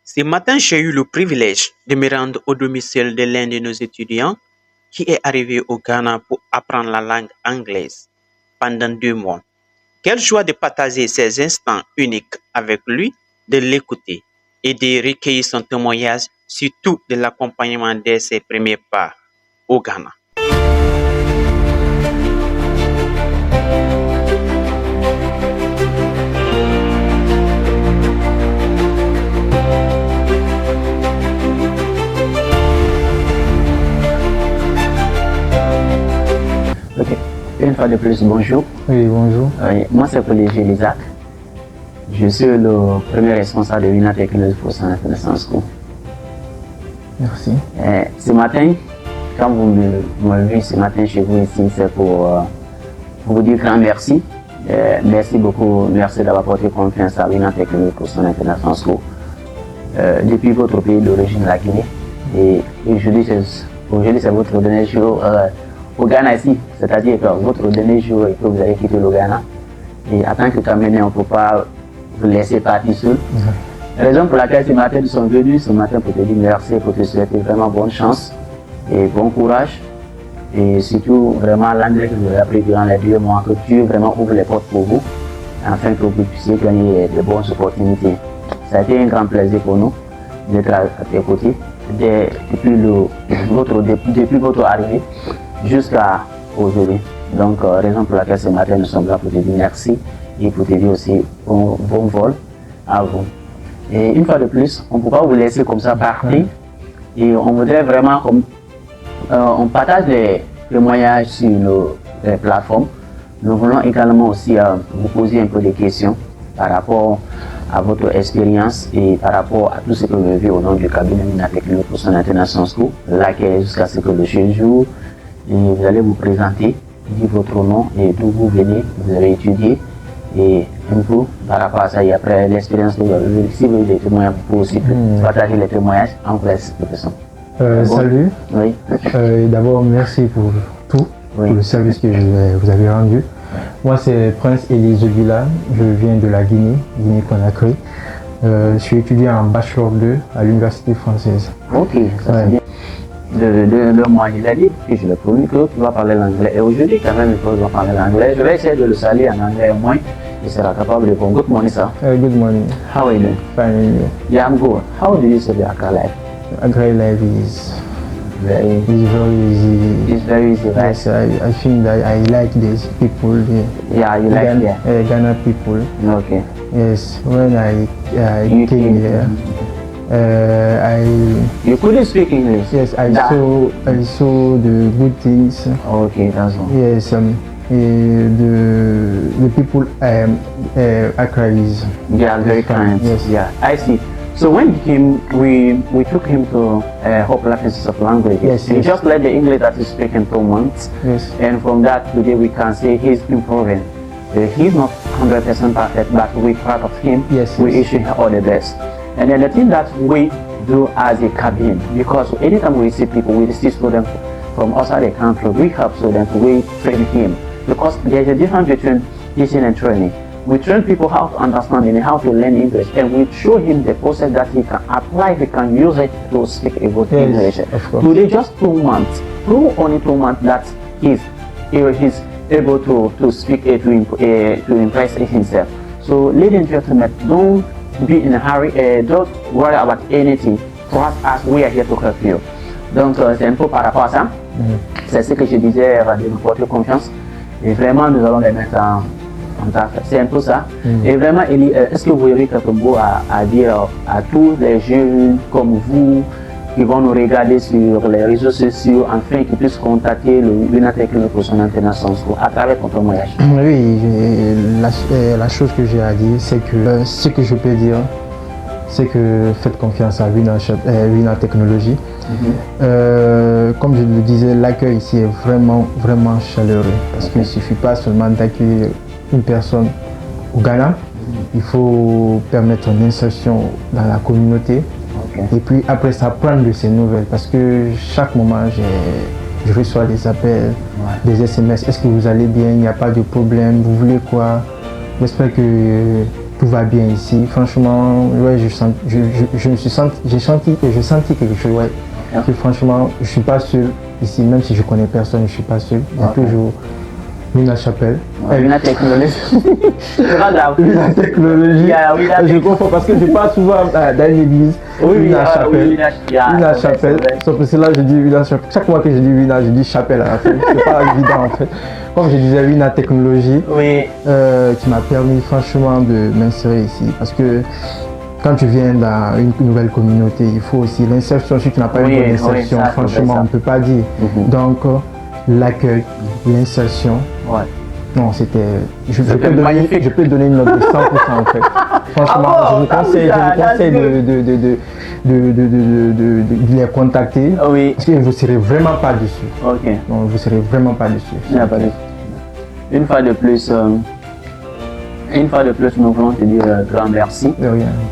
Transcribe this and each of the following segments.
Ce matin, j'ai eu le privilège de me rendre au domicile de l'un de nos étudiants qui est arrivé au Ghana pour apprendre la langue anglaise pendant 2 mois. Quelle joie de partager ces instants uniques avec lui, de l'écouter et de recueillir son témoignage, surtout de l'accompagnement de ses premiers pas au Ghana. Ok. Une fois de plus, bonjour. Oui, bonjour. Moi, c'est Olivier Lisac. Je suis le premier responsable de l'Union Technologie pour son International School. Merci. Ce matin, quand vous m'avez vu ce matin chez vous ici, c'est pour vous dire grand merci. Merci beaucoup. Merci d'avoir porté confiance à l'Union Technologie pour son International School. Depuis votre pays d'origine, la Guinée. Et aujourd'hui, c'est votre dernier jour au Ghana ici, c'est-à-dire que votre dernier jour et que vous allez quitter le Ghana. Et en tant que Camerounais, on ne peut pas vous laisser partir seul. La raison pour laquelle ce matin nous sommes venus ce matin pour te dire merci, pour te souhaiter vraiment bonne chance et bon courage. Et surtout vraiment l'anglais que vous avez appris durant les 2 mois, que Dieu vraiment ouvre les portes pour vous, afin que vous puissiez gagner de bonnes opportunités. Ça a été un grand plaisir pour nous d'être à tes côtés depuis votre arrivée jusqu'à aujourd'hui. Donc, raison pour laquelle ce matin nous sommes là pour te dire merci et pour te dire aussi bon vol à vous. Et une fois de plus, on ne peut pas vous laisser comme ça partir. Et on voudrait vraiment, on partage les témoignages sur les plateformes. Nous voulons également aussi vous poser un peu des questions par rapport à votre expérience et par rapport à tout ce que vous avez vu au nom du cabinet Mina Technologie pour son International School, laquelle jusqu'à ce que le jour. Et vous allez vous présenter, dire votre nom et d'où vous venez, vous avez étudié et un peu par rapport à ça et après l'expérience que vous avez eue. Si vous avez des témoignages, vous pouvez aussi partager les témoignages en classe de façon. Salut. Oui. D'abord, merci pour tout, pour le service que vous avez rendu. Moi, c'est Prince Elise Villa, je viens de la Guinée-Conakry. Je suis étudiant en Bachelor 2 à l'Université française. Ok, ça c'est bien. De moi, il a dit, et je l'ai promis que tu vas parler l'anglais. Et aujourd'hui, quand même, il faut que je vais parler l'anglais. Je vais essayer de le saluer en anglais au moins. Il sera capable de répondre. Good morning, sir. Good morning. How are you doing? Fine. Yeah, I'm good. How do you say the Accra life? Accra life is very easy. It's very easy, right? Yes, I think that I like these people. Yeah, you like that? Ghana people. Okay. Yes, when I came here. You couldn't speak English? Yes, I saw the good things. Okay, that's all. Yes, the people Accra is. They are very kind. Yes. Yeah, I see. So when he came, we took him to Hope Life of Language. Yes, he just learned the English that he's speaking 2 months. Yes. And from that today we can say he's improving. He's not 100% perfect, but we're proud of him. Yes. We issue him all the best. And then the thing that we do as a cabin, because anytime we see people, we see students from outside the country, we help students, we train him. Because there's a difference between teaching and training. We train people how to understand and how to learn English, and we show him the process that he can apply, he can use it to speak a good English. Of course. Today, just 2 months, only 2 months that he's able to speak to impress himself. So, ladies and gentlemen, don't be in a hurry, don't worry about anything. For us, we are here to help you. Donc, c'est un peu par rapport à ça. C'est ce que je disais, de nous porter confiance. Et vraiment, nous allons les mettre en tâche. C'est un peu ça. Et vraiment, Elie, est-ce que vous avez quelque chose à dire à tous les jeunes comme vous qui vont nous regarder sur les réseaux sociaux afin qu'ils puissent contacter l'Union Technologie pour son International School à travers ton témoignage? Oui, la chose que j'ai à dire, c'est que ce que je peux dire, c'est que faites confiance à l'Union Technologie. Comme je le disais, l'accueil ici est vraiment, vraiment chaleureux parce qu'il ne suffit pas seulement d'accueillir une personne au Ghana, il faut permettre une insertion dans la communauté. Et puis après ça, prendre de ces nouvelles parce que chaque moment je reçois des appels, des SMS. Est-ce que vous allez bien? Il n'y a pas de problème? Vous voulez quoi? J'espère que tout va bien ici. Franchement, ouais, j'ai senti quelque chose, ouais. Que franchement, je suis pas seul ici, même si je connais personne, je suis pas seul. Il y a toujours Wina Chapelle. Wina Technologie. C'est pas grave. Wina Technologie. Je confonds parce que je passe souvent dans une église. Wina Chapelle. Wina Chapelle. Sauf que c'est là que je dis Wina Chapelle. Chaque fois que je dis Wina, je dis Chapelle à la fin. C'est pas évident en fait. Comme je disais, Wina Technologie, qui m'a permis franchement de m'insérer ici. Parce que quand tu viens dans une nouvelle communauté, il faut aussi l'insertion. Si tu n'as pas une bonne insertion, franchement, on ne peut pas dire. Donc, l'accueil, l'insertion. Non, c'était. Je peux donner une note de 100% en fait. Franchement, je vous conseille de les contacter. Parce que vous ne serez vraiment pas déçus. Non, vous ne serez vraiment pas déçus. Une fois de plus, nous voulons te dire grand merci.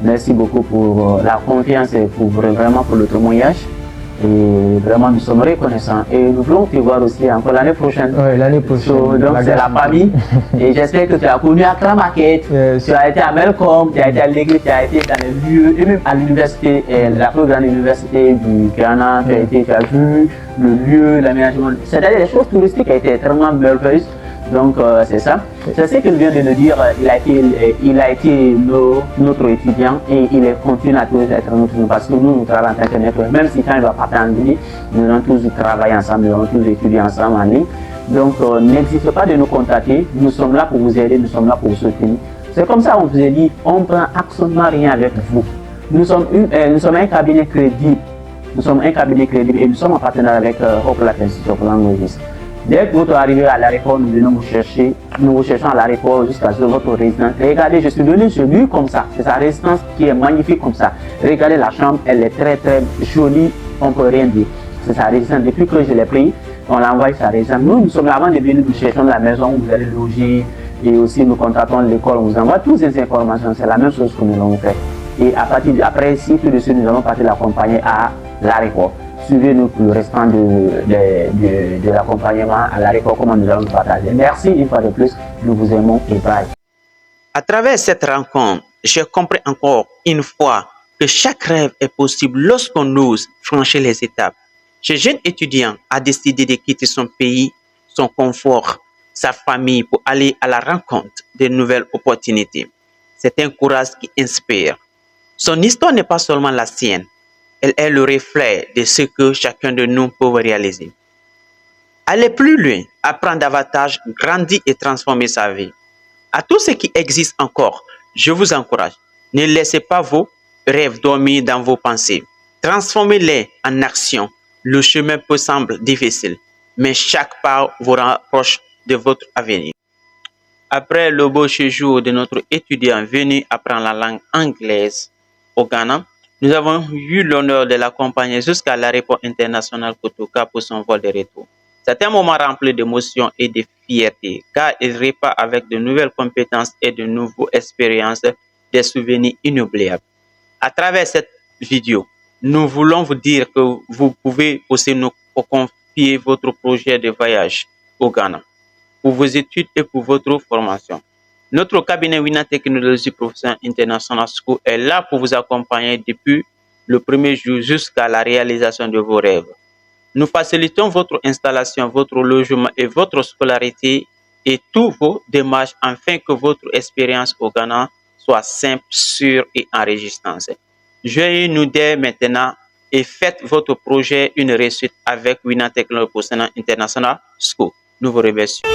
Merci beaucoup pour la confiance et vraiment pour le témoignage. Et vraiment, nous sommes reconnaissants. Et nous voulons te voir aussi encore l'année prochaine. Oui, l'année prochaine. Donc, c'est la famille. Et j'espère que tu as connu Accra Market. Tu as été à Melcom, tu as été à l'église, tu as été dans les lieux, et même à l'université, la plus grande université du Ghana. Tu as vu le lieu, l'aménagement. C'est-à-dire les choses touristiques ont été extrêmement merveilleuses. Donc, c'est ça. C'est ce qu'il vient de nous dire. Il a été notre étudiant et il continue à toujours être notre étudiant parce que nous travaillons en tant que network. Même si quand il va partir en ligne, nous allons tous travailler ensemble, nous allons tous étudier ensemble en ligne. Donc, n'hésitez pas de nous contacter. Nous sommes là pour vous aider, nous sommes là pour vous soutenir. C'est comme ça, on vous a dit, on ne prend absolument rien avec vous. Nous sommes un cabinet crédible. Nous sommes un cabinet crédible et nous sommes en partenariat avec Hope Institute of Languages. Dès que vous arrivez à l'aéroport, nous venons vous chercher. Nous vous cherchons à l'aéroport jusqu'à votre résidence. Regardez, je suis venu sur lui comme ça. C'est sa résidence qui est magnifique comme ça. Regardez la chambre, elle est très très jolie. On ne peut rien dire. C'est sa résidence. Depuis que je l'ai pris, on l'envoie sa résidence. Nous sommes là avant de venir, nous cherchons la maison où vous allez loger. Et aussi, nous contractons l'école. On vous envoie toutes ces informations. C'est la même chose que nous allons faire. Et après, ici, tout de suite, nous allons partir l'accompagner à l'aéroport. Suivez-nous pour le restant de l'accompagnement à l'aéroport, comment nous allons partager. Merci une fois de plus, nous vous aimons et bye. À travers cette rencontre, j'ai compris encore une fois que chaque rêve est possible lorsqu'on ose franchir les étapes. Ce jeune étudiant a décidé de quitter son pays, son confort, sa famille pour aller à la rencontre de nouvelles opportunités. C'est un courage qui inspire. Son histoire n'est pas seulement la sienne. Elle est le reflet de ce que chacun de nous peut réaliser. Aller plus loin, apprendre davantage, grandir et transformer sa vie. À tous ceux qui existent encore, je vous encourage. Ne laissez pas vos rêves dormir dans vos pensées. Transformez-les en action. Le chemin peut sembler difficile, mais chaque pas vous rapproche de votre avenir. Après le beau séjour de notre étudiant venu apprendre la langue anglaise au Ghana, nous avons eu l'honneur de l'accompagner jusqu'à l'aéroport international Kotoka pour son vol de retour. C'est un moment rempli d'émotions et de fierté, car il repart avec de nouvelles compétences et de nouvelles expériences, des souvenirs inoubliables. À travers cette vidéo, nous voulons vous dire que vous pouvez aussi nous confier votre projet de voyage au Ghana, pour vos études et pour votre formation. Notre cabinet Wina Technology Professional International School est là pour vous accompagner depuis le premier jour jusqu'à la réalisation de vos rêves. Nous facilitons votre installation, votre logement et votre scolarité et tous vos démarches afin que votre expérience au Ghana soit simple, sûre et enrichissante. Joignez-nous dès maintenant et faites votre projet une réussite avec Wina Technology Professional International School. Nous vous remercions.